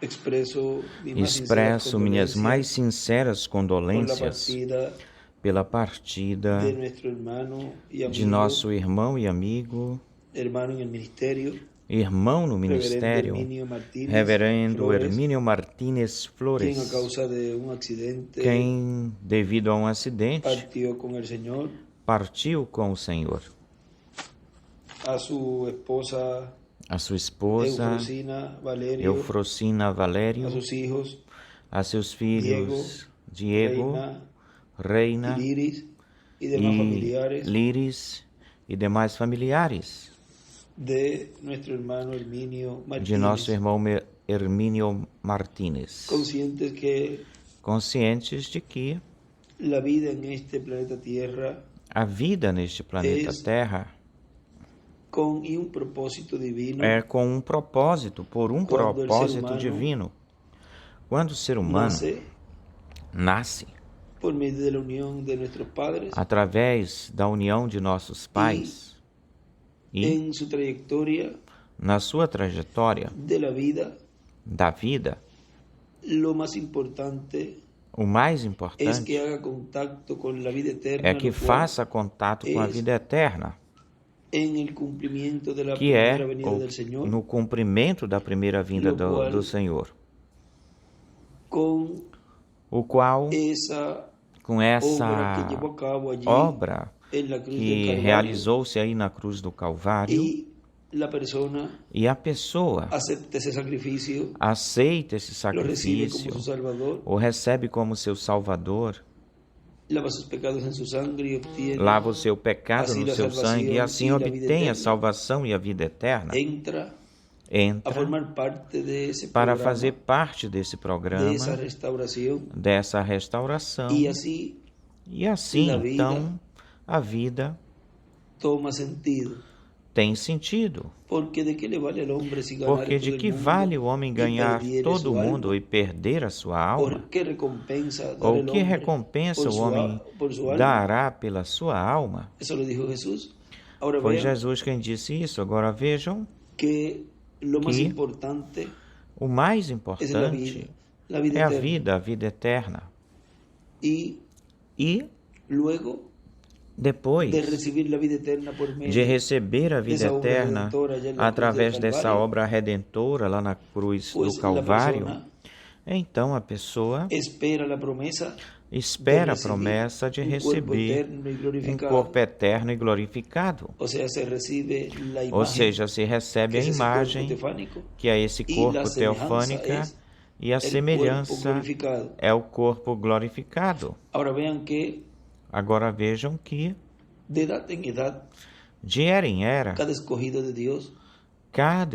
Expresso minhas mais sinceras condolências pela partida de nosso irmão e amigo, irmão no ministério, Reverendo Hermínio Martínez Flores, quem, devido a um acidente, partiu com o Senhor. A sua esposa, Eufrosina Valério, a seus filhos, Diego, Reina e Liris e demais familiares de nosso irmão Hermínio Martínez, conscientes de que a vida neste planeta Terra é com um propósito, por um propósito divino. Quando o ser humano nasce através da união de nossos pais e na sua trajetória da vida, o mais importante é que faça contato com a vida eterna, que é no cumprimento da primeira vinda do Senhor, o qual, com essa obra que realizou-se aí na cruz do Calvário, e a pessoa aceita esse sacrifício, o recebe como seu Salvador, lava o seu pecado no seu sangue e assim obtém a salvação e a vida eterna. Entra para fazer parte desse programa, dessa restauração, e assim então a vida tem sentido. Porque de que vale o homem ganhar todo o mundo e perder a sua alma? Ou que recompensa o homem dará pela sua alma? Foi Jesus quem disse isso. Agora vejam que o mais importante é a vida eterna. E depois de receber a vida eterna através dessa obra redentora lá na cruz do Calvário, então a pessoa espera a promessa de receber um corpo eterno e glorificado. Ou seja, se recebe a imagem que é esse corpo teofânica e a semelhança é o corpo glorificado. Agora vejam que, de era em era, cada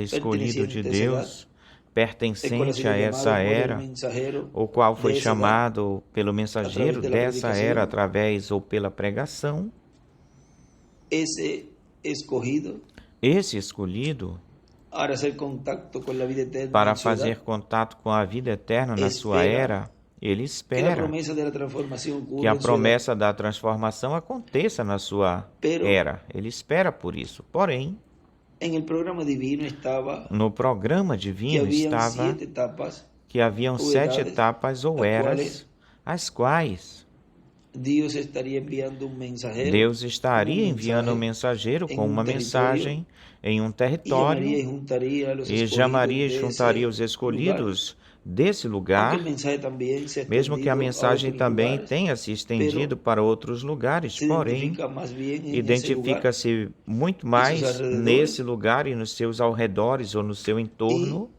escolhido de Deus, pertencente a essa era, o qual foi chamado pelo mensageiro dessa era através ou pela pregação, esse escolhido, para fazer contato com a vida eterna na sua era, ele espera que a promessa da transformação aconteça na sua era. Ele espera por isso. Porém, no programa divino estava que haviam 7 etapas ou eras, as quais Deus estaria enviando um mensageiro com uma mensagem em um território e chamaria e juntaria os escolhidos desse lugar, mesmo que a mensagem também tenha se estendido para outros lugares, porém, identifica-se muito mais nesse lugar e nos seus arredores ou no seu entorno,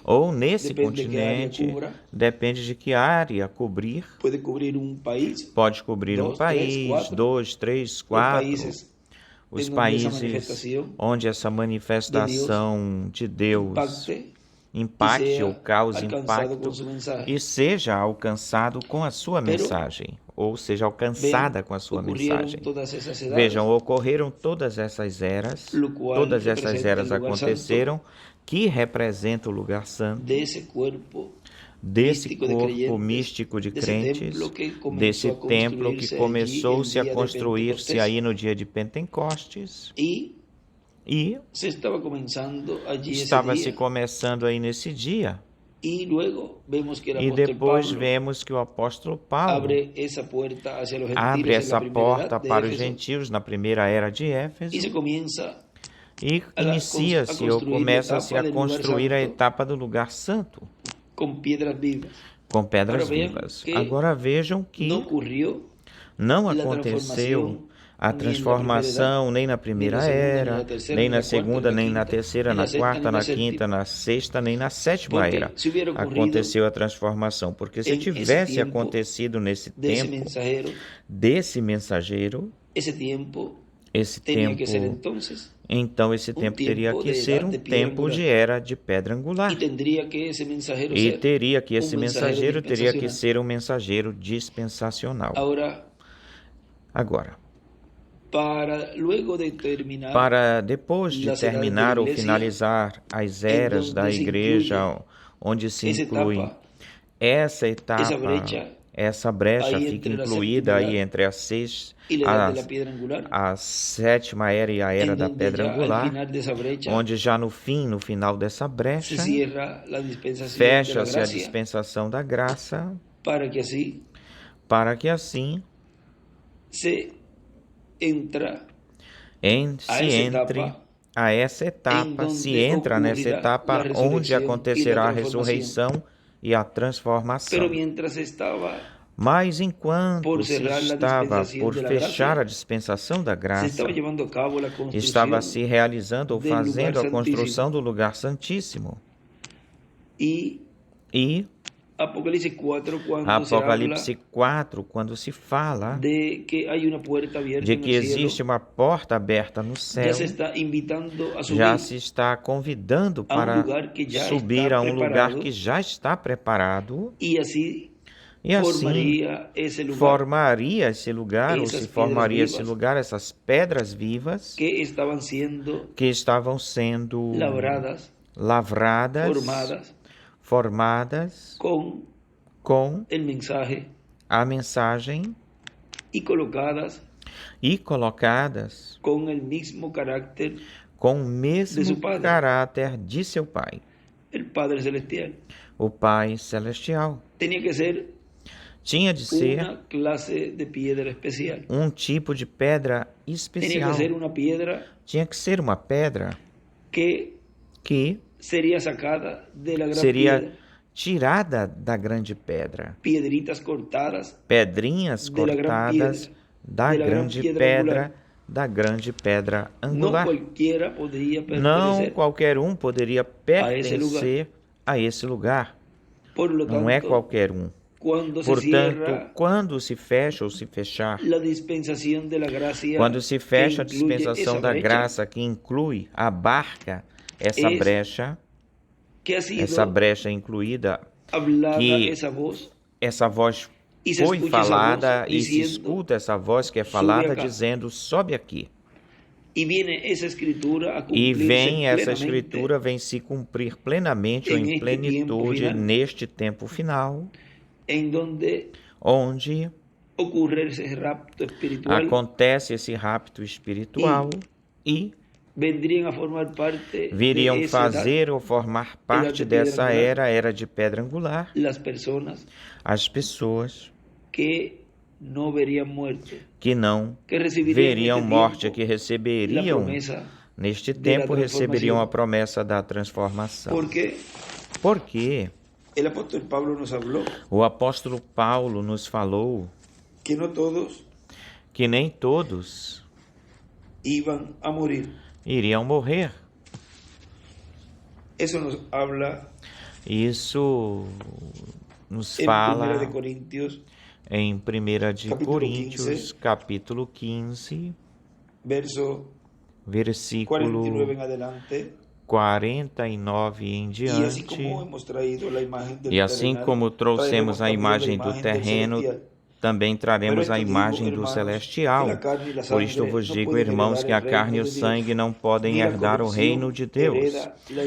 ou nesse continente, depende de que área cobrir, pode cobrir um país, 2, 3, 4, os países onde essa manifestação de Deus impacte ou cause impacto e seja alcançado com a sua mensagem, ou seja alcançada com a sua mensagem. Vejam, ocorreram todas essas eras aconteceram, que representa o lugar santo, desse corpo místico de crentes, desse templo que começou-se a construir-se aí no dia de Pentecostes, E estava se começando aí nesse dia. E depois vemos que o apóstolo Paulo abre essa porta para os gentios na primeira era de Éfeso e inicia-se ou começa-se a construir a etapa do lugar santo com pedras vivas. Agora vejam que não aconteceu a transformação nem na primeira era, nem na segunda, nem na terceira, na quarta, na quinta, na sexta, nem na sétima era. Aconteceu a transformação, porque se tivesse acontecido nesse tempo desse mensageiro, então esse tempo teria que ser um tempo de era de pedra angular. E teria que esse mensageiro teria que ser um mensageiro dispensacional. Agora, para depois de terminar ou finalizar as eras da igreja, onde se inclui essa etapa, essa brecha fica incluída aí entre a sétima era e a era da pedra angular, onde já no final dessa brecha, fecha-se a dispensação da graça, para que assim se entra nessa etapa onde acontecerá a ressurreição e a transformação. Mas enquanto se estava por fechar a dispensação da graça, estava se realizando ou fazendo a construção do lugar santíssimo. E Apocalipse 4, quando se fala de que existe uma porta aberta no céu, já se está convidando para subir a um lugar que já está preparado, e assim formaria esse lugar, ou se formaria esse lugar, essas pedras vivas que estavam sendo lavradas, formadas com a mensagem e colocadas com o mesmo caráter de seu Pai, o Pai Celestial. Tinha de ser um tipo de pedra especial. Tinha que ser uma pedra que seria tirada da grande pedra. Pedrinhas cortadas da grande pedra, da grande pedra angular. Não qualquer um poderia pertencer a esse lugar. Não é qualquer um. Portanto, quando se fecha ou se fechar, quando se fecha a dispensação da graça que inclui, abarca essa brecha incluída, que essa voz foi falada e se escuta essa voz que é falada dizendo, sobe aqui. E vem essa escritura, vem se cumprir plenamente ou em plenitude neste tempo final, onde acontece esse rapto espiritual e viriam fazer ou formar parte dessa era de pedra angular, as pessoas que não veriam morte, que receberiam, neste tempo, receberiam a promessa da transformação. Porque o apóstolo Paulo nos falou que nem todos iriam morrer. Isso nos fala em 1 de Coríntios, capítulo 15, versículo 49 em diante. E assim como trouxemos a imagem do terreno, também traremos a imagem do celestial. Por isto vos digo, irmãos, que a carne e o sangue não podem herdar o reino de Deus,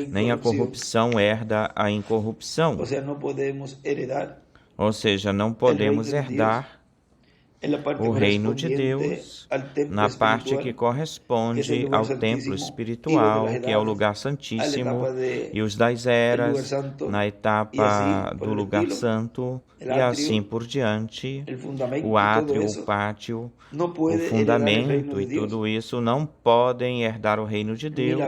nem a corrupção herda a incorrupção. Ou seja, não podemos herdar o reino de Deus, na parte que corresponde ao templo espiritual, que é o lugar santíssimo, e os das eras, na etapa do lugar santo, e assim por diante, o átrio, o pátio, o fundamento e tudo isso não podem herdar o reino de Deus,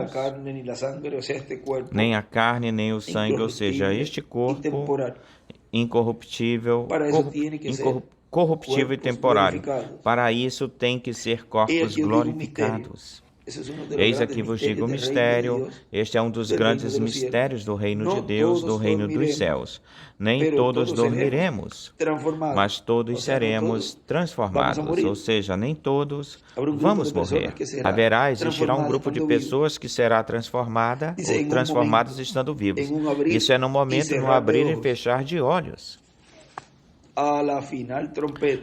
nem a carne, nem o sangue, ou seja, este corpo incorruptível, corruptível e temporário. Para isso tem que ser corpos glorificados. Eis aqui vos digo o mistério. Este é um dos grandes mistérios do reino de Deus, do reino dos céus. Nem todos dormiremos, mas todos seremos transformados, ou seja, nem todos vamos morrer. Existirá um grupo de pessoas que será transformada ou transformadas estando vivos. Isso é no momento, no abrir e fechar de olhos.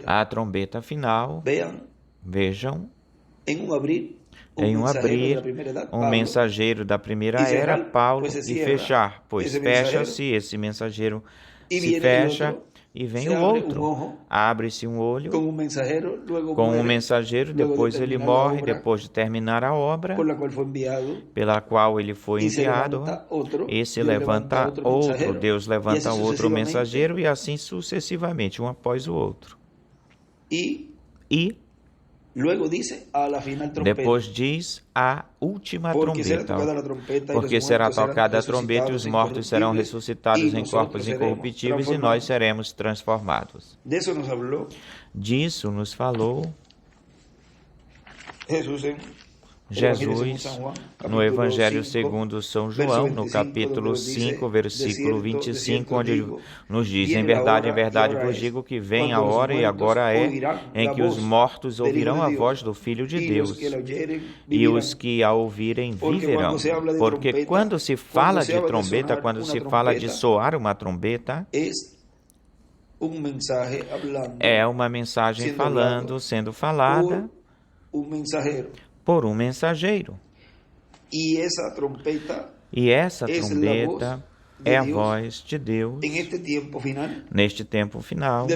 A trombeta final, vejam, em um abrir, um mensageiro da primeira era, Paulo, e fechar, pois fecha-se, esse mensageiro se fecha e vem o outro. Abre-se um olho com um mensageiro, depois ele morre, depois de terminar a obra pela qual ele foi enviado, esse levanta outro, Deus levanta outro mensageiro e assim sucessivamente, um após o outro. E depois diz a última trombeta, porque será tocada a trombeta e os mortos serão ressuscitados em corpos incorruptíveis e nós seremos transformados. Disso nos falou Jesus no Evangelho segundo São João, no capítulo 5, versículo 25, onde nos diz: em verdade vos digo que vem a hora, e agora é, em que os mortos ouvirão a voz do Filho de Deus, e os que a ouvirem viverão. Porque quando se fala de trombeta, quando se fala de soar uma trombeta, é uma mensagem sendo falada por um mensageiro. E essa trombeta é a voz de Deus neste tempo final,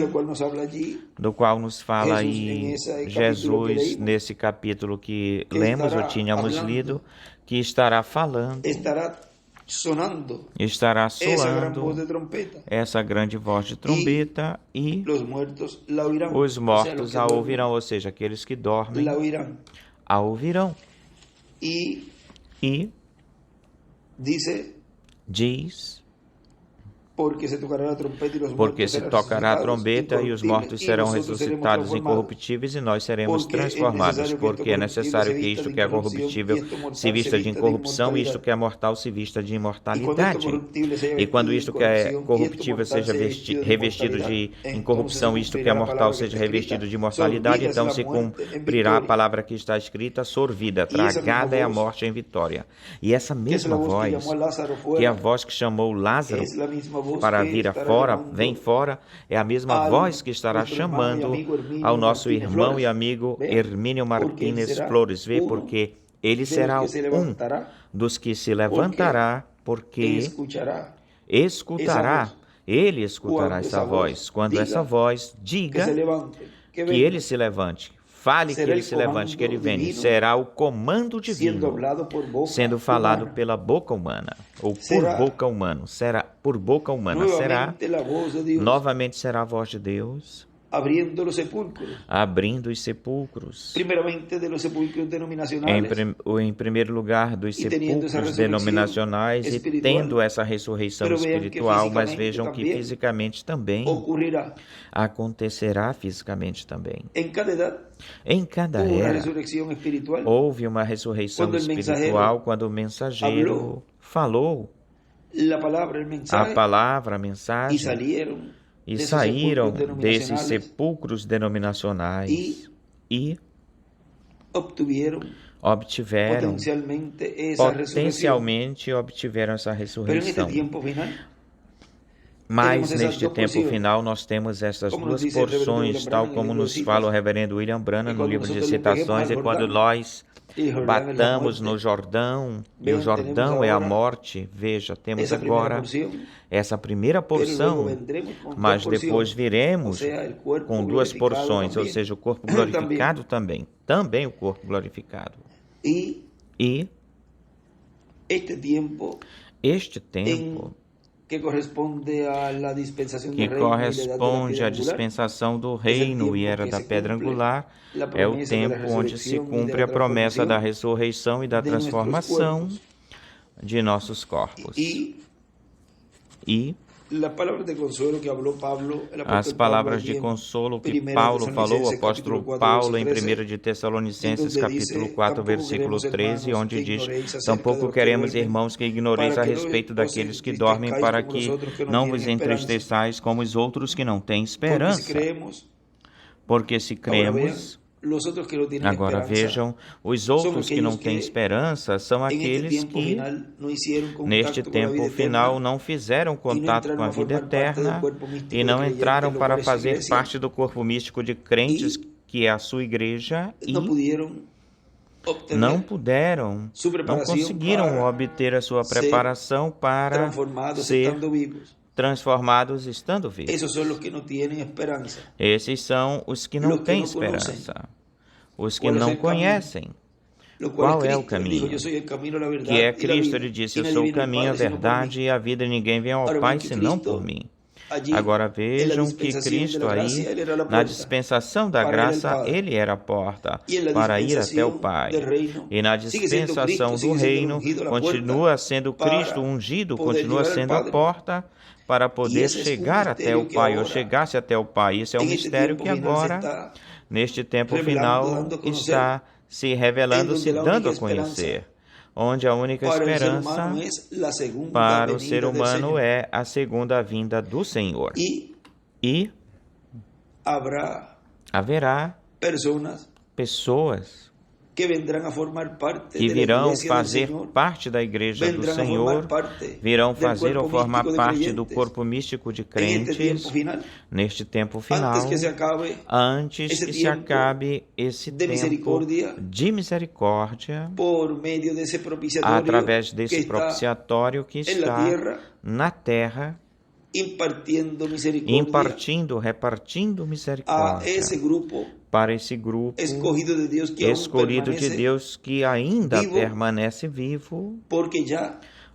do qual nos fala aí Jesus nesse capítulo que lemos ou tínhamos lido, que estará falando, estará soando essa grande voz de trombeta e os mortos a ouvirão, ou seja, aqueles que dormem a ouvirão. E diz: porque se tocará a trombeta e os mortos serão ressuscitados incorruptíveis e nós seremos transformados, porque é necessário que isto que é corruptível se vista de incorrupção e isto que é mortal se vista de imortalidade. E quando isto que é corruptível seja revestido de incorrupção, isto que é mortal seja revestido de imortalidade, então se cumprirá a palavra que está escrita: sorvida, tragada é a morte em vitória. E essa mesma voz, que é a voz que chamou Lázaro para vir afora, vem fora, é a mesma voz que estará chamando ao nosso irmão e amigo Hermínio Martínez Flores, porque ele será um dos que se levantará, porque ele escutará essa voz. Quando essa voz diga que ele se levante, fale que ele se levante, que ele venha, será o comando divino sendo falado pela boca humana, ou por boca humana, será por boca humana, novamente será a voz de Deus, abrindo os sepulcros. Em primeiro lugar, dos sepulcros denominacionais, e tendo essa ressurreição espiritual, mas vejam que fisicamente também acontecerá fisicamente também. Em cada era houve uma ressurreição espiritual quando o mensageiro falou a palavra, a mensagem, e saíram desses sepulcros denominacionais e potencialmente obtiveram essa ressurreição. Mas neste tempo final nós temos essas duas porções, tal como nos fala o reverendo William Branham no livro de Citações, e quando nós batamos no Jordão, e o Jordão é a morte, veja, temos agora essa primeira porção, mas depois viremos com duas porções, ou seja, o corpo glorificado também o corpo glorificado. E este tempo que corresponde à dispensação do reino e era da pedra angular, é o tempo onde se cumpre a promessa da ressurreição e da transformação de nossos corpos. E as palavras de consolo que Paulo falou, o apóstolo Paulo, em 1 de Tessalonicenses, capítulo 4, versículo 13, onde diz: tampouco queremos, irmãos, que ignoreis a respeito daqueles que dormem, para que não vos entristeçais como os outros que não têm esperança. Porque se cremos... Agora vejam, os outros que não têm esperança são aqueles que, neste tempo final, não fizeram contato com a vida eterna e não entraram para fazer parte do corpo místico de crentes, que é a sua igreja, e não conseguiram obter a sua preparação para ser transformados estando vivos. Esses são os que não têm esperança, os que não conhecem qual é o caminho, que é Cristo. Ele disse: eu sou o caminho, a verdade e a vida, e ninguém vem ao Pai senão por mim. Agora vejam que Cristo aí, na dispensação da graça, Ele era a porta para ir até o Pai. E na dispensação do reino, continua sendo Cristo ungido, continua sendo a porta para poder chegar até o Pai, ou chegar-se até o Pai. Isso é um mistério que agora, neste tempo final, está se revelando, se dando a conhecer, onde a única esperança para o ser humano é a segunda vinda do Senhor. E haverá pessoas que virão fazer parte da igreja do Senhor, virão fazer ou formar parte do corpo místico de crentes neste tempo final, antes que se acabe esse tempo de misericórdia, através desse propiciatório que está na terra, repartindo misericórdia para esse grupo escolhido de Deus que ainda permanece vivo,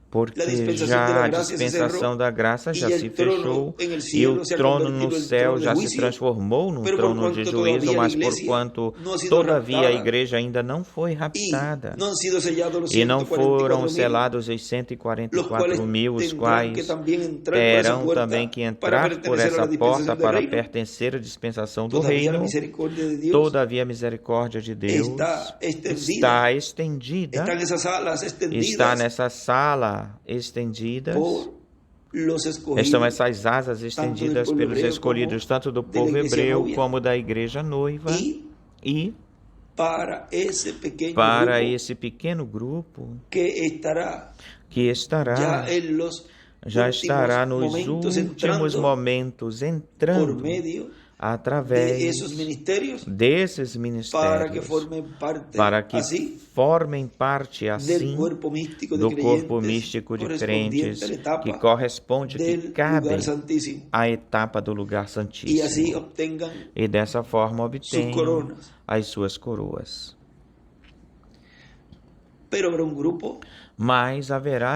porque já a dispensação da graça já se fechou e o trono no céu já se transformou num trono de juízo, mas porquanto todavia a igreja ainda não foi raptada e não foram selados os 144.000, os quais terão também que entrar por essa porta para pertencer à dispensação do reino, todavia a misericórdia de Deus está estendida, está nessa sala estendidas, estão essas asas estendidas pelos escolhidos, tanto do povo hebreu como da igreja noiva, e para esse pequeno grupo que já estará nos últimos momentos entrando através desses ministérios, para que formem parte assim do corpo místico de crentes, que corresponde, que cabe à etapa do lugar santíssimo, e dessa forma obtenham as suas coroas. Mas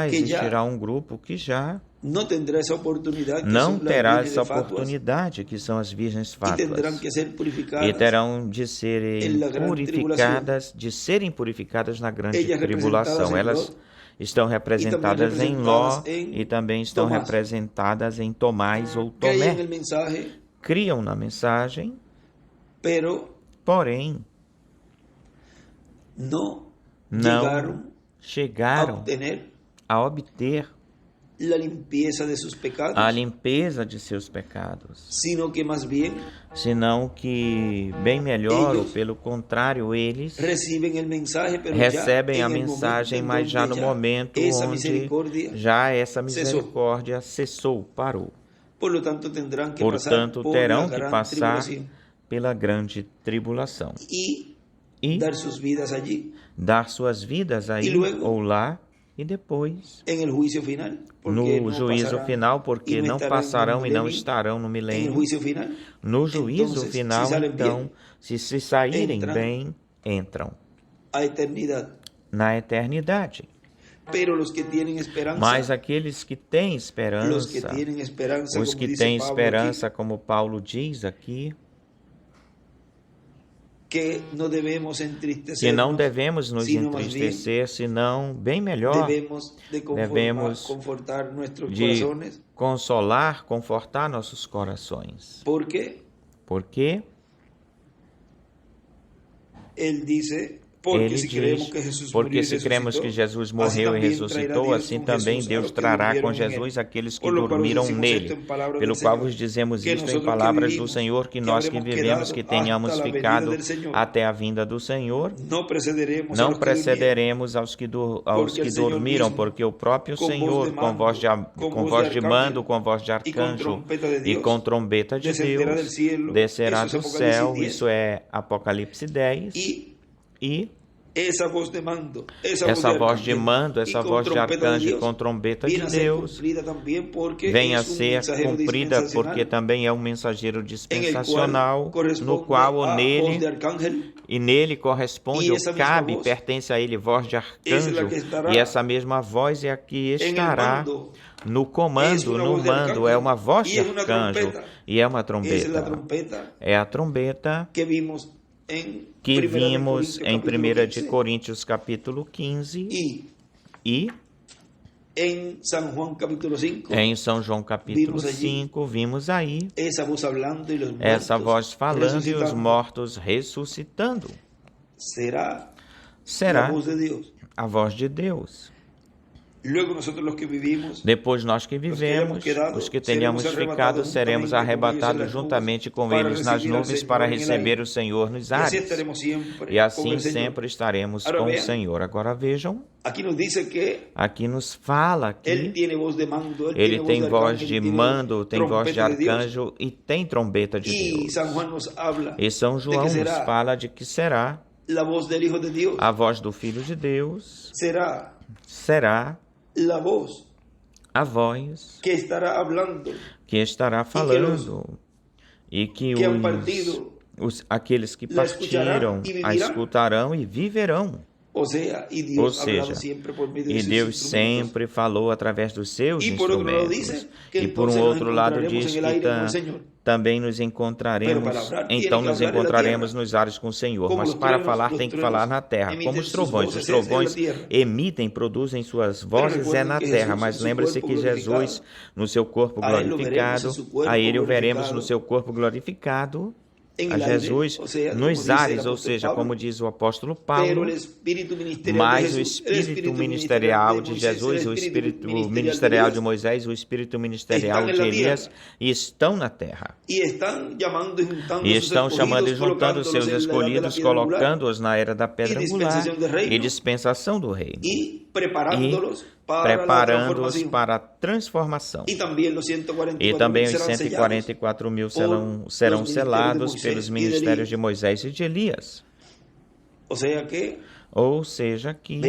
existirá um grupo que já não terá essa oportunidade, que são as virgens fátuas, e terão de serem purificadas na grande tribulação. Elas estão representadas em Ló e também estão representadas em Tomás ou Tomé. Criam na mensagem, porém não chegaram a obter a limpeza de seus pecados, senão que, bem melhor, ou pelo contrário, eles recebem a mensagem, mas já no momento onde já essa misericórdia cessou, parou. Portanto, terão que passar pela grande tribulação e dar suas vidas aí ou lá, e depois no juízo final, porque não passarão e não estarão no milênio. No juízo final, então, se saírem bem, entram na eternidade. Mas aqueles que têm esperança, os que têm esperança, como Paulo diz aqui, que não devemos nos entristecer, senão, bem melhor, devemos de consolar, confortar nossos corações. ¿Por quê? Porque ele diz, porque se cremos que Jesus morreu e ressuscitou, assim também Deus trará com Jesus aqueles que dormiram nele. Pelo qual vos dizemos isto em palavras do Senhor, que nós que vivemos, que tenhamos ficado até a vinda do Senhor, não precederemos aos que dormiram, porque o próprio Senhor, com voz de mando, com voz de arcanjo e com trombeta de Deus, descerá do céu. Isso é Apocalipse 10. E essa voz de mando, essa voz de arcanjo e com trombeta de Deus venha a ser cumprida, porque também é um mensageiro dispensacional, no qual nele corresponde ou cabe, pertence a ele voz de arcanjo, e essa mesma voz é a que estará no comando, no mando, é uma voz de arcanjo e é uma trombeta. É a trombeta que vimos em 1 de Coríntios capítulo 15 e em São João capítulo 5 vimos aí essa voz falando e os mortos ressuscitando. Será a voz de Deus. Depois nós que vivemos, os que tenhamos ficado, seremos arrebatados juntamente com eles nas nuvens para receber o Senhor nos ares. E assim sempre estaremos com o Senhor. Agora vejam, aqui nos fala que ele tem voz de mando, tem voz de arcanjo e tem trombeta de Deus. E São João nos fala de que será a voz do Filho de Deus, será a voz que estará falando e que aqueles que partiram a escutarão e viverão. Ou seja, e Deus sempre falou através dos seus instrumentos. E por um outro lado diz que também nos encontraremos, então nos encontraremos nos ares com o Senhor. Mas para falar tem que falar na terra, como os trovões. Os trovões emitem, produzem suas vozes na terra. Mas lembre-se que Jesus, no seu corpo glorificado, a ele o veremos no seu corpo glorificado, a Jesus nos ares, ou seja, como diz o apóstolo Paulo, mas o espírito ministerial de Jesus, o espírito ministerial de Moisés, o espírito ministerial de Elias estão na terra. E estão chamando e juntando seus escolhidos, colocando-os na era da pedra angular e dispensação do reino. E preparando-os para a transformação. E também os 144 mil serão selados pelos ministérios de Moisés e de Elias. Ou seja, que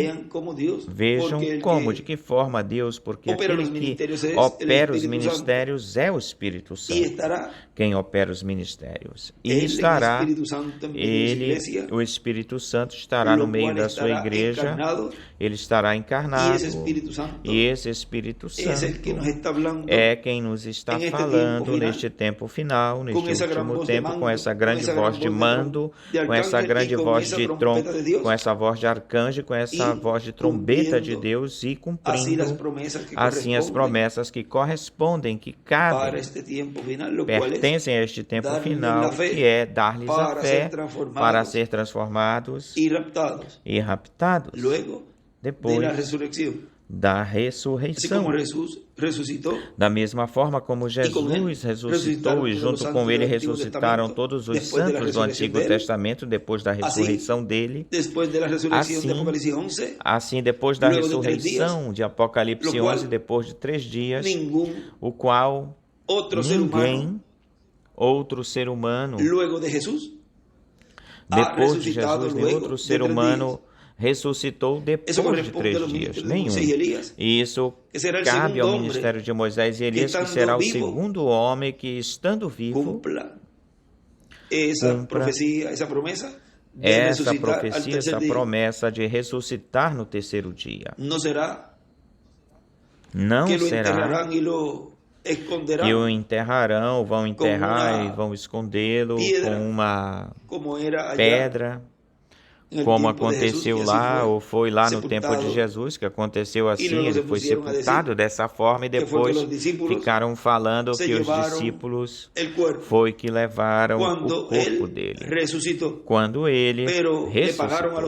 vejam como, de que forma Deus, porque aquele que opera os ministérios é o Espírito Santo. Quem opera os ministérios. E estará, o Espírito Santo estará no meio da sua igreja, ele estará encarnado, e esse Espírito Santo é quem nos está falando neste tempo final, neste último tempo, com essa grande voz de mando, com essa grande voz de com essa voz de arcanjo, com essa voz de trombeta de Deus e cumprindo assim as promessas que correspondem, que cabem, pertencem a este tempo final, que é dar-lhes a fé para ser transformados e raptados depois da ressurreição. Da mesma forma como Jesus ressuscitou e junto com ele ressuscitaram todos os santos do Antigo Testamento depois da ressurreição dele, assim depois da ressurreição de Apocalipse 11, depois de 3 dias, o qual ninguém, outro ser humano, depois de Jesus, nenhum outro ser humano ressuscitou depois de 3 dias. Nenhum. E isso cabe ao ministério de Moisés e Elias, que será o segundo homem que, estando vivo, cumpra essa profecia, essa promessa de ressuscitar no terceiro dia. Não será que o enterrarão, vão enterrar e vão escondê-lo com uma pedra, como aconteceu lá, ou foi lá no tempo de Jesus, que aconteceu assim, ele foi sepultado dessa forma, e depois ficaram falando que os discípulos foi que levaram o corpo dele, quando ele ressuscitou.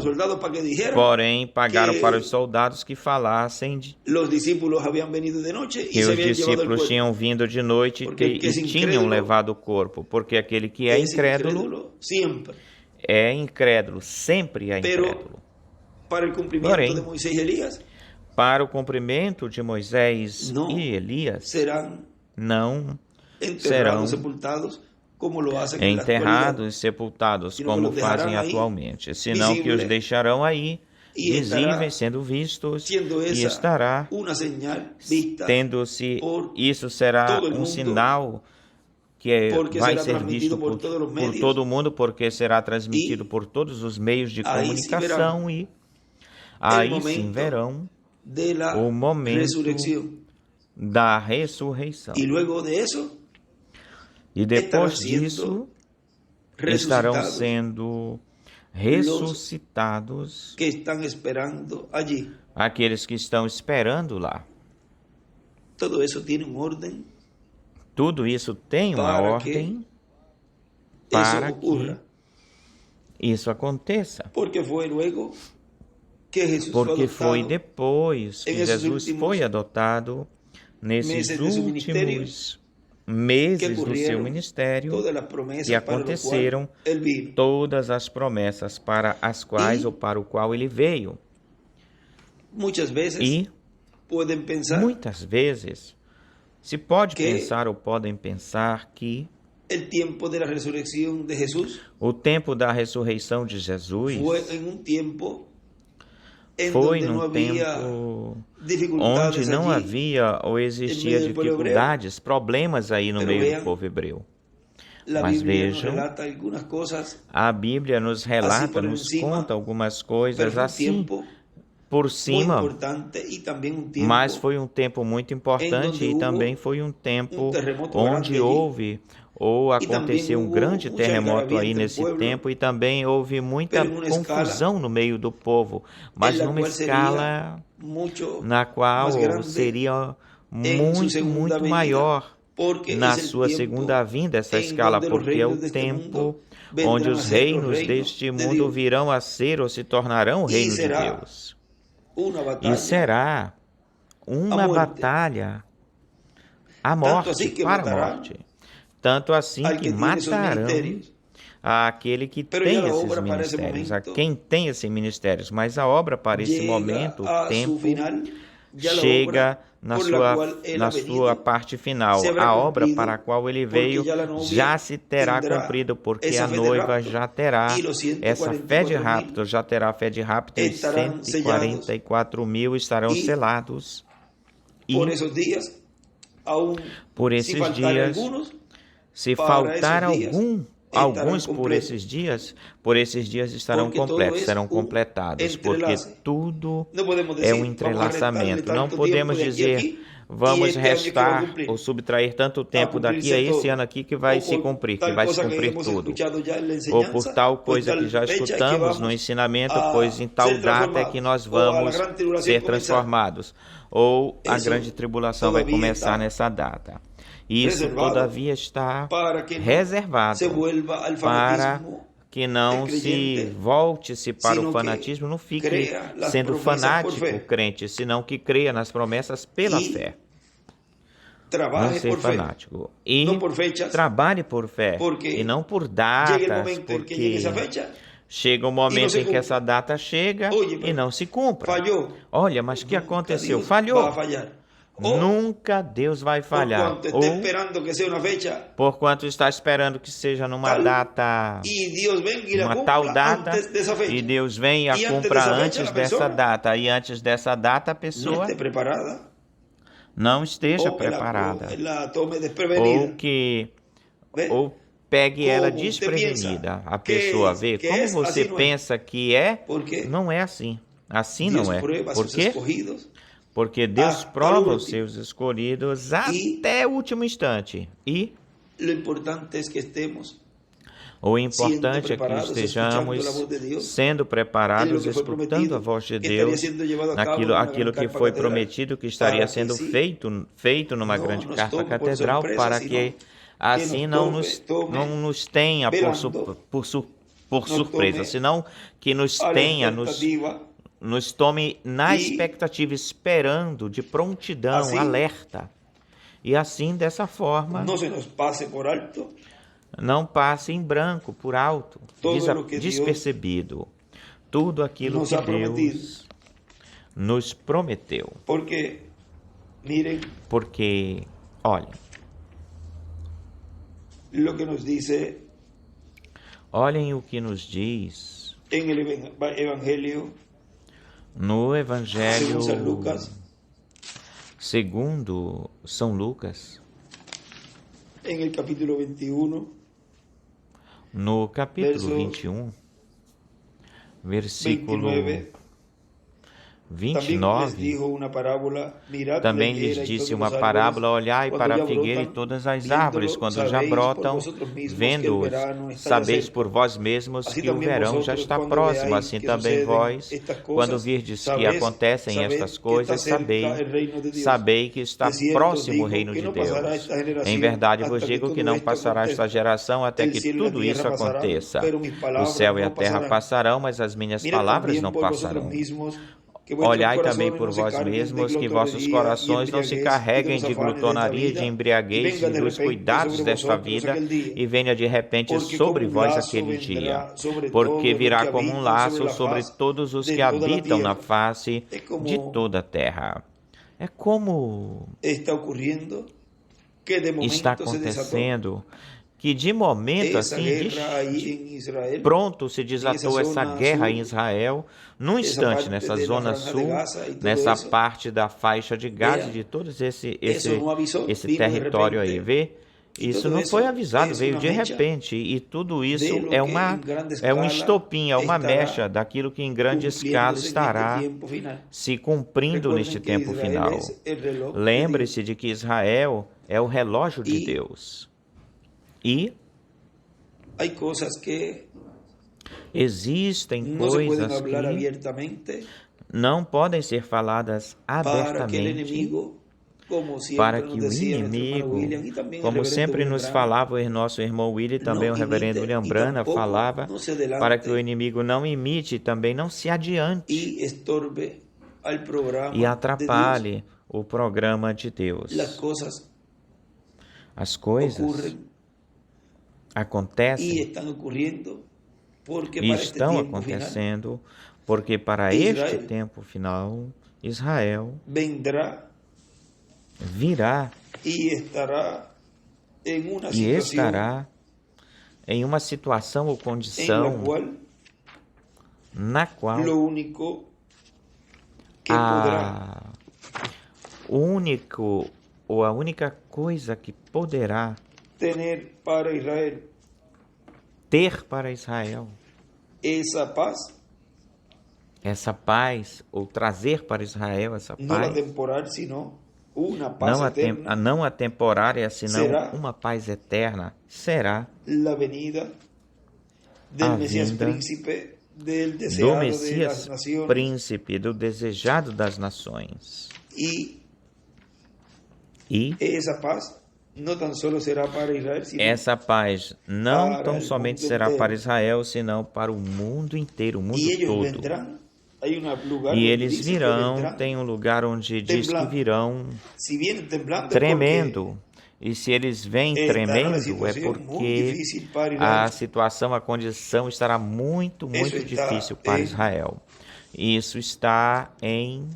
Porém, pagaram para os soldados que falassem que os discípulos tinham vindo de noite e tinham levado o corpo, porque aquele que é incrédulo sempre é incrédulo. Porém, para o cumprimento de Moisés e Elias, não serão enterrados e sepultados como fazem atualmente, senão que os deixarão aí, visíveis, sendo vistos, e estará tendo-se, isso será um sinal que vai ser visto por todo mundo, porque será transmitido por todos os meios de comunicação, e aí sim verão o momento da ressurreição. E depois disso, estarão sendo ressuscitados aqueles que estão esperando lá. Tudo isso tem uma ordem para que isso aconteça. Porque foi depois que Jesus foi adotado, nesses últimos meses do seu ministério, que aconteceram todas as promessas para as quais ou para o qual ele veio. E muitas vezes se pode pensar ou podem pensar que o tempo da ressurreição de Jesus foi num tempo onde não havia ou existia dificuldades, problemas aí no meio do povo hebreu. Mas vejam, a Bíblia nos relata, nos conta algumas coisas assim por cima, mas foi um tempo muito importante e também foi um tempo onde houve ou aconteceu um grande terremoto aí nesse tempo, e também houve muita confusão no meio do povo, mas numa escala na qual seria muito maior na sua segunda vinda, essa escala, porque é o tempo onde os reinos deste mundo virão a ser ou se tornarão o reino de Deus. E será uma batalha à morte, para a morte. Tanto assim que matarão aquele que tem esses ministérios, a quem tem esses ministérios. Mas a obra para esse momento, o tempo, chega na sua parte final. A obra para a qual ele veio já se terá cumprido, porque a noiva já terá essa fé de rapto, já terá a fé de rapto, e 144.000 estarão selados. E por esses dias, se faltar alguns por esses dias estarão completos, serão completados, porque tudo é um entrelaçamento. Não podemos dizer, vamos restar ou subtrair tanto tempo daqui a esse ano aqui que vai se cumprir, que vai se cumprir tudo. Ou por tal coisa que já escutamos no ensinamento, pois em tal data é que nós vamos ser transformados. Ou a grande tribulação vai começar nessa data. Isso, todavia, está reservado para que não se volte-se para o fanatismo, não fique sendo fanático o crente, senão que creia nas promessas pela fé. Não ser fanático. E trabalhe por fé, e não por datas, porque chega um momento em que essa data chega e não se cumpre. Olha, mas o que aconteceu? Falhou. Nunca Deus vai falhar. Porquanto está esperando que seja numa data, uma tal data, e Deus vem e a cumpra antes dessa data. E antes dessa data a pessoa não esteja preparada. Ou pegue ela desprevenida. A pessoa vê como você pensa que é, não é assim. Assim não é. Por quê? Porque Deus prova os seus escolhidos até o último instante. E o importante é que estejamos sendo preparados, escutando a voz de Deus, aquilo que foi prometido, que estaria sendo feito numa grande carpa catedral, para que assim não nos tenha por surpresa, senão que nos tenha, nos tome na expectativa, esperando, de prontidão, alerta. E assim, dessa forma, não passe em branco, por alto, despercebido, tudo aquilo que Deus nos prometeu. Porque, olhem, olhem o que nos diz no Evangelho segundo São Lucas, no capítulo 21, versículo 29, também lhes disse uma parábola: olhai para a figueira e todas as árvores, quando já brotam, vendo-os, sabeis por vós mesmos que o verão já está próximo. Assim também vós, quando virdes que acontecem estas coisas, sabei que está próximo o reino de Deus. Em verdade vos digo que não passará esta geração até que tudo isso aconteça. O céu e a terra passarão, mas as minhas palavras não passarão. Olhai também por vós mesmos, que vossos corações não se carreguem de glutonaria, de embriaguez e dos cuidados desta vida, e venha de repente sobre vós aquele dia, porque virá como um laço sobre todos os que habitam na face de toda a terra. É como está acontecendo, que de momento assim, pronto se desatou essa guerra em Israel, num instante, nessa zona sul, nessa parte da faixa de Gaza, de todo esse território aí, vê? Isso não foi avisado, veio de repente, e tudo isso é um estopim, é uma mecha daquilo que em grande escala estará se cumprindo neste tempo final. Lembre-se de que Israel é o relógio de Deus. E existem coisas que não podem ser faladas abertamente, para que o inimigo, como sempre nos falava o nosso irmão William, também o reverendo William Branham falava, para que o inimigo não imite, também não se adiante e atrapalhe o programa de Deus. As coisas acontecem e estão acontecendo porque para este tempo final Israel virá e estará em uma situação ou condição na qual a única coisa que poderá ter para Israel essa paz, ou trazer para Israel essa paz, não a temporária, senão uma paz eterna, será a vinda do Messias príncipe, do desejado das nações. E essa paz não tão somente será para Israel, senão para o mundo inteiro, o mundo todo. E eles virão, tem um lugar onde diz que virão tremendo. E se eles vêm tremendo, é porque a situação, a condição estará muito, muito difícil para Israel. Isso está em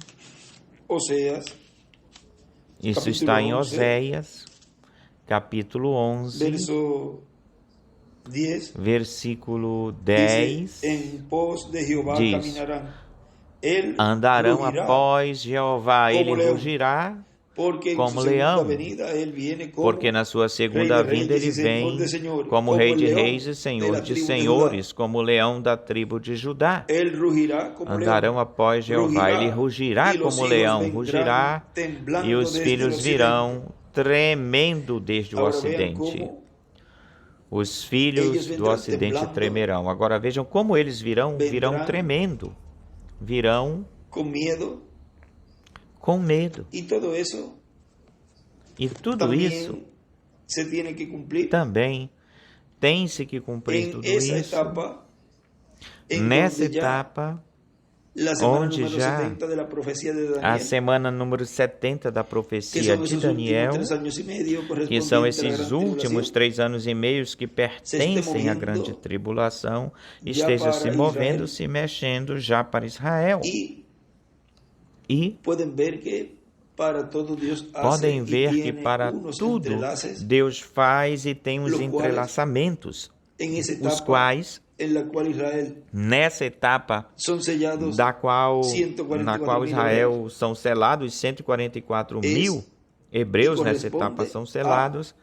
Isso está em Oséias, capítulo 11, versículo 10, diz: andarão após Jeová, ele rugirá como leão, porque na sua segunda vinda ele vem como Rei de Reis e Senhor de Senhores, como leão da tribo de Judá. Andarão após Jeová, ele rugirá como leão, rugirá, e os filhos virão tremendo desde o ocidente. Os filhos do ocidente tremerão. Agora vejam como eles virão tremendo, virão com medo. E tudo isso também tem-se que cumprir tudo isso nessa etapa onde já a semana número 70 da profecia de Daniel, que são esses últimos 3 anos e meio que pertencem à grande tribulação, esteja se movendo, se mexendo já para Israel. E podem ver que para tudo Deus faz e tem os entrelaçamentos, os quais, nessa etapa na qual Israel são selados, 144 mil hebreus nessa etapa são selados,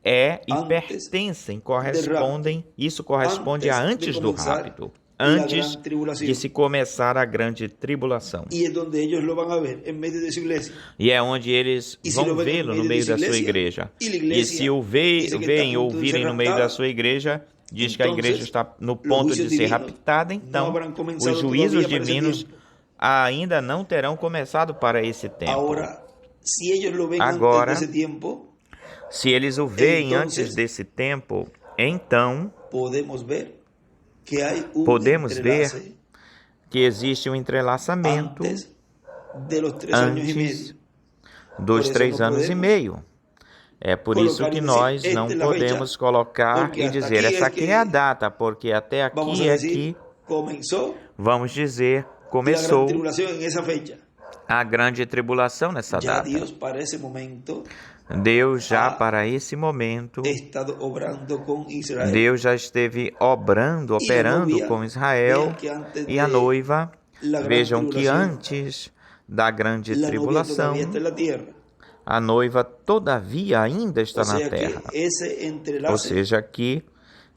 e pertencem, correspondem, isso corresponde a antes do rapto, antes de se começar a grande tribulação. E é onde eles vão vê-lo no meio da sua igreja. E se o veem ou ouvirem no meio da sua igreja, diz que a igreja está no ponto de ser raptada, então os juízos divinos ainda não terão começado para esse tempo. Agora, se eles o veem antes desse tempo, então podemos ver que existe um entrelaçamento antes dos 3 anos e meio. É por isso que nós não podemos colocar e dizer, essa aqui é a data, porque até aqui é que, vamos dizer, começou a grande tribulação nessa data. Deus já para esse momento, Deus já esteve operando com Israel e a noiva. Vejam que antes da grande tribulação, a noiva todavia ainda está na terra. Ou seja, que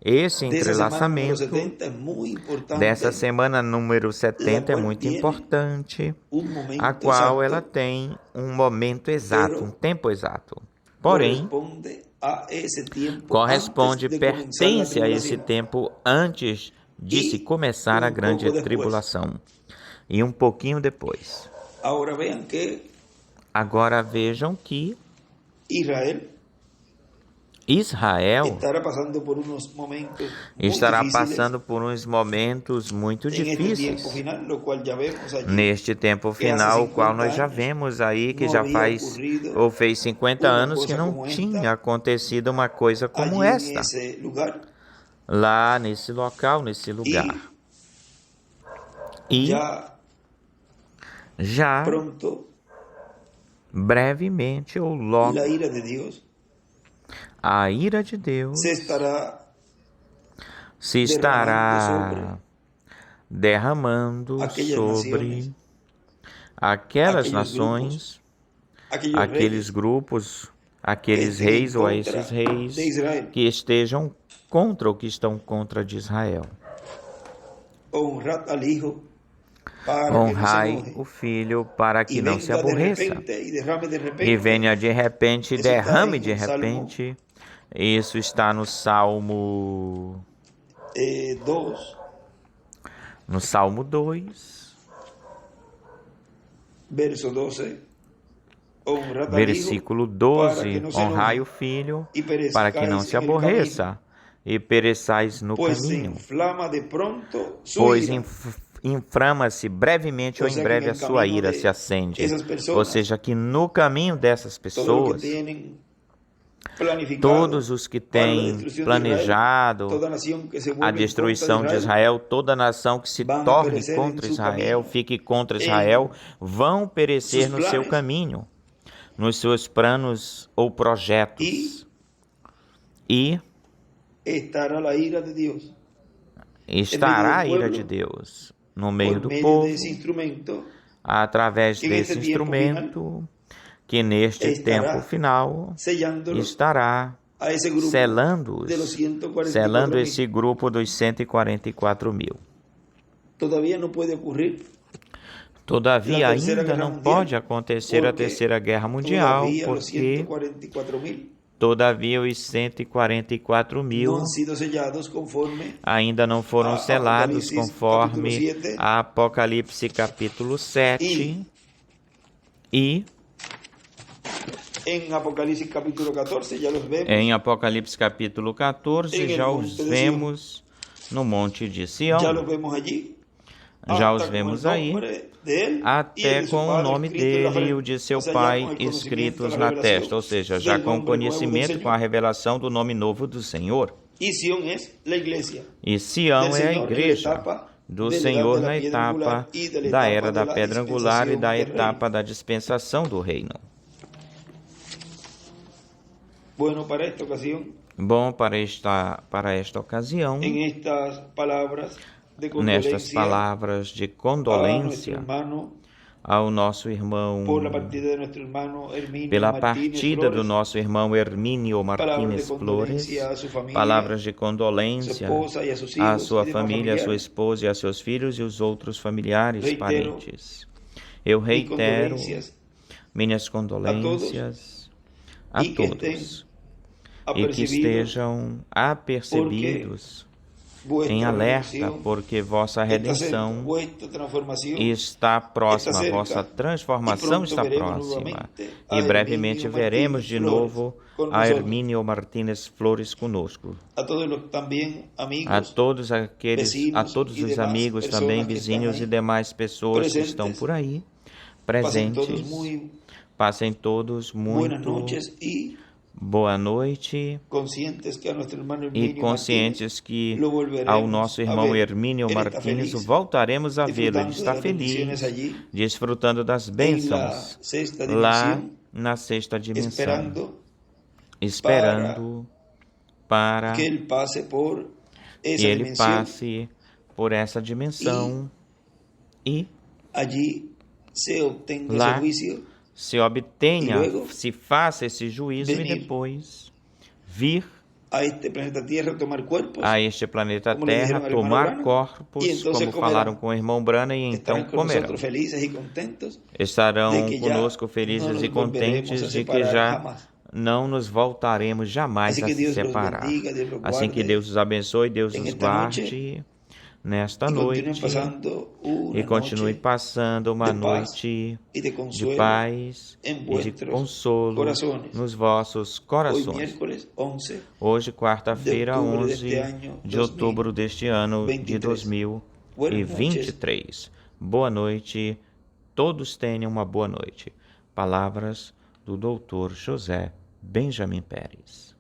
esse entrelaçamento dessa semana número 70 é muito importante, a qual ela tem um momento exato, um tempo exato. Porém, pertence a esse tempo antes de se começar a grande tribulação. E um pouquinho depois. Agora vejam que Israel estará passando por uns momentos muito difíceis neste tempo final, o qual nós já vemos aí que já fez 50 anos que não tinha acontecido uma coisa como esta, lá nesse local, nesse lugar. E já brevemente ou logo a ira de Deus se estará derramando sobre aquelas nações, aqueles grupos, aqueles reis ou a esses reis que estejam contra ou que estão contra de Israel. Honrai o filho para que não se aborreça, e venha de repente e derrame de repente. Isso está no Salmo 2, versículo 12. Honrai o filho para que não se aborreça e pereçais no caminho, pois inflama-se brevemente ou em breve a sua ira se acende. Ou seja, que no caminho dessas pessoas, todos os que têm planejado a destruição de Israel, toda nação que se torne contra Israel, fique contra Israel, vão perecer no seu caminho. nos seus planos ou projetos. E estará a ira de Deus no meio do povo, através desse instrumento que neste tempo final estará selando esse grupo dos 144 mil. Todavia, ainda não pode acontecer a Terceira Guerra Mundial, porque todavia os 144 mil ainda não foram selados conforme a Apocalipse capítulo 7 e em Apocalipse capítulo 14 já os vemos no Monte de Sião. Já os vemos aí, até com o nome dele e o de seu pai escritos na testa, ou seja, já com o conhecimento, com a revelação do nome novo do Senhor. E Sião é a igreja do Senhor na etapa da era da pedra angular e da etapa da dispensação do reino. Bom, para esta ocasião, nestas palavras de condolência ao nosso irmão, pela partida do nosso irmão Hermínio Martínez Flores, palavras de condolência à sua família, à sua esposa e a seus filhos e os outros familiares, parentes. Eu reitero minhas condolências a todos e que estejam apercebidos em alerta, porque vossa redenção está próxima, vossa transformação está próxima. E brevemente veremos de novo a Hermínio Martínez Flores conosco. A todos os amigos, também vizinhos e demais pessoas que estão por aí presentes, passem todos muito boa noite, e conscientes que ao nosso irmão Hermínio Martínez voltaremos a vê-lo. Ele está feliz, desfrutando das bênçãos lá na sexta dimensão, esperando para que ele passe por essa dimensão e lá se obtenha, se faça esse juízo e depois vir a este planeta Terra tomar corpos, como falaram com o irmão Branham, e então comerão. Estarão conosco felizes e contentes de que já não nos voltaremos jamais a se separar. Assim que Deus os abençoe, Deus os guarde nesta noite e continue passando uma noite de paz e de consolo nos vossos corações. Hoje, quarta-feira, 11 de outubro deste ano de 2023. Boa noite, todos tenham uma boa noite. Palavras do Dr. José Benjamin Pérez.